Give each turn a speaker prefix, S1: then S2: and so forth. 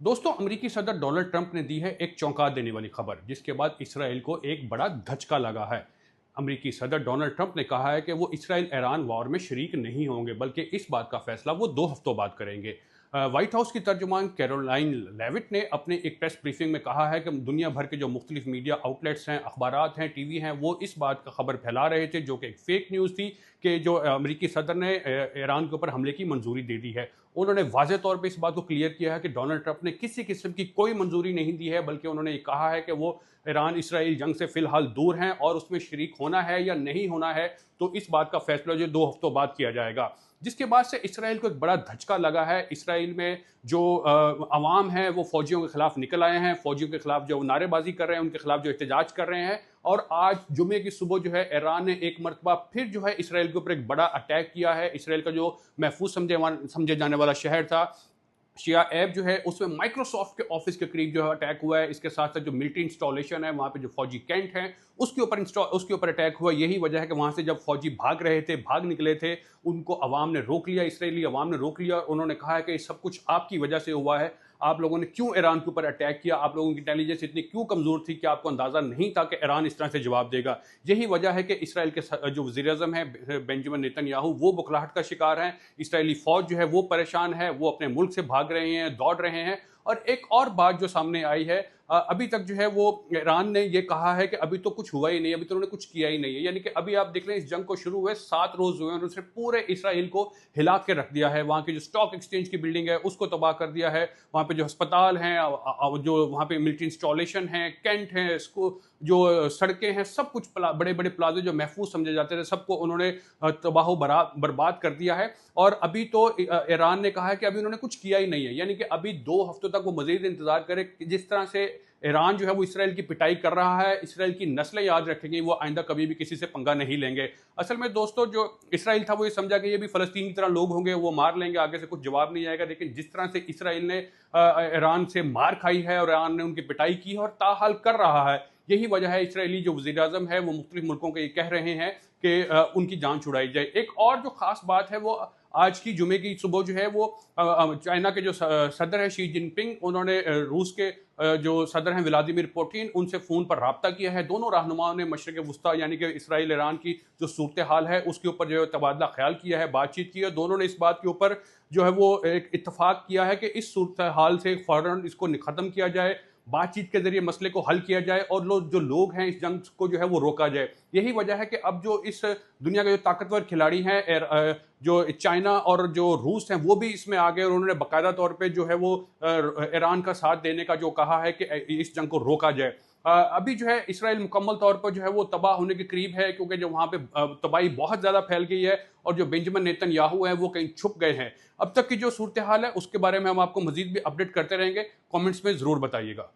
S1: दोस्तों, अमेरिकी सदर डोनाल्ड ट्रंप ने दी है एक चौंका देने वाली खबर, जिसके बाद इसराइल को एक बड़ा धचका लगा है। अमेरिकी सदर डोनाल्ड ट्रंप ने कहा है कि वो इसराइल ईरान वॉर में शरीक नहीं होंगे, बल्कि इस बात का फैसला वो 2 हफ्तों बाद करेंगे। व्हाइट हाउस की तर्जुमान कैरोलाइन लेविट ने अपने एक प्रेस ब्रीफिंग में कहा है कि दुनिया भर के जो मुख्तलिफ मीडिया आउटलेट्स हैं, अखबारात हैं, टीवी हैं, वो इस बात का खबर फैला रहे थे, जो कि एक फेक न्यूज़ थी, कि जो अमेरिकी सदर ने ईरान के ऊपर हमले की मंजूरी दे दी है। उन्होंने वाज़ेह तौर पे इस बात को क्लियर किया है कि डोनाल्ड ट्रंप ने किसी किस्म की कोई मंजूरी नहीं दी है, बल्कि उन्होंने ये कहा है कि वो ईरान इसराइल जंग से फ़िलहाल दूर हैं और उसमें शरीक होना है या नहीं होना है, तो इस बात का फ़ैसला जो 2 हफ्तों बाद किया जाएगा। जिसके बाद से इसराइल को एक बड़ा धचका लगा है। इसराइल में जो अवाम है, वो फ़ौजियों के खिलाफ निकल आए हैं, फ़ौजियों के खिलाफ जो नारेबाज़ी कर रहे हैं, उनके खिलाफ जो एहतजाज कर रहे हैं। और आज जुमे की सुबह जो है, ईरान ने एक मरतबा फिर जो है इसराइल के ऊपर एक बड़ा अटैक किया है। इसराइल का जो महफूज समझे जाने वाला शहर था शिया ऐप जो है, उसमें माइक्रोसॉफ्ट के ऑफिस के करीब जो है अटैक हुआ है। इसके साथ साथ जो मिलिट्री इंस्टॉलेशन है, वहाँ पे जो फौजी कैंट हैं, उसके ऊपर अटैक हुआ। यही वजह है कि वहाँ से जब फौजी भाग रहे थे, भाग निकले थे, उनको अवाम ने रोक लिया, इसराइली अवाम ने रोक लिया। उन्होंने कहा है कि ये सब कुछ आपकी वजह से हुआ है। आप लोगों ने क्यों ईरान के ऊपर अटैक किया? आप लोगों की इंटेलिजेंस इतनी क्यों कमज़ोर थी कि आपको अंदाज़ा नहीं था कि ईरान इस तरह से जवाब देगा? यही वजह है कि इसराइल के जो वज़ीर-ए-आज़म हैं बेंजामिन नेतन्याहू, वो बुखलाहट का शिकार हैं। इसराइली फ़ौज जो है वो परेशान है, वो अपने मुल्क से भाग रहे हैं, दौड़ रहे हैं। और एक और बात जो सामने आई है, अभी तक जो है वो ईरान ने ये कहा है कि अभी तो कुछ हुआ ही नहीं, अभी तो उन्होंने कुछ किया ही नहीं है। यानी कि अभी आप देख रहे हैं, इस जंग को शुरू हुए 7 रोज़ हुए हैं और उसने पूरे इसराइल को हिला के रख दिया है। वहाँ की जो स्टॉक एक्सचेंज की बिल्डिंग है, उसको तबाह कर दिया है। वहाँ पे जो अस्पताल हैं, जो वहाँ पे मिलिट्री इंस्टॉलेशन हैं, कैंट हैं, इसको जो सड़कें हैं, सब कुछ बड़े-बड़े प्लाज़े जो महफूज़ समझे जाते थे, सबको उन्होंने तबाह बर्बाद कर दिया है। और अभी तो ईरान ने कहा है कि अभी उन्होंने कुछ किया ही नहीं है। यानी कि अभी 2 हफ्तों तक वो मज़ीद इंतज़ार करे। कि जिस तरह से ईरान जो है वो इसराइल की पिटाई कर रहा है, इसराइल की नस्लें याद रखेंगी, वो आइंदा कभी भी किसी से पंगा नहीं लेंगे। असल में दोस्तों, जो इसराइल था वो ये समझा कि ये भी फ़लस्तीन की तरह लोग होंगे, वो मार लेंगे, आगे से कुछ जवाब नहीं आएगा। लेकिन जिस तरह से इसराइल ने ईरान से मार खाई है और ईरान ने उनकी पिटाई की है और ताहाल कर रहा है, यही वजह है इसराइली जो वज़ीर-ए-आज़म है वो मुख्तलिफ मुल्कों को ये कह रहे हैं कि उनकी जान छुड़ाई जाए। एक और जो ख़ास बात है, वो आज की जुमे की सुबह जो है वो चाइना के जो सदर है शी जिनपिंग, उन्होंने रूस के जो सदर हैं व्लादिमीर पुतिन, उनसे फ़ोन पर राब्ता किया है। दोनों रहनुमाओं ने मशरिक़ वुस्ता यानी कि इसराइल ईरान की जो सूरत हाल है, उसके ऊपर जो है तबादला ख्याल किया है, बातचीत की है। दोनों ने इस बात के ऊपर जो है वो एक इत्तफ़ाक़ किया है कि इस सूरत हाल से फ़ौरन इसको ख़त्म किया जाए, बातचीत के ज़रिए मसले को हल किया जाए और जो लोग हैं, इस जंग को जो है वो रोका जाए। यही वजह है कि अब जो इस दुनिया के जो ताकतवर खिलाड़ी हैं, जो चाइना और जो रूस हैं, वो भी इसमें आ गए और उन्होंने बाकायदा तौर पे जो है वो ईरान का साथ देने का जो कहा है कि इस जंग को रोका जाए। अभी जो है इसराइल मुकम्मल तौर पर जो है वो तबाह होने के करीब है, क्योंकि जो वहाँ पे तबाही बहुत ज़्यादा फैल गई है और जो बेंजामिन नेतन्याहू हैं वो कहीं छुप गए हैं। अब तक की जो सूरत हाल है, उसके बारे में हम आपको मज़ीद भी अपडेट करते रहेंगे। कमेंट्स में ज़रूर बताइएगा।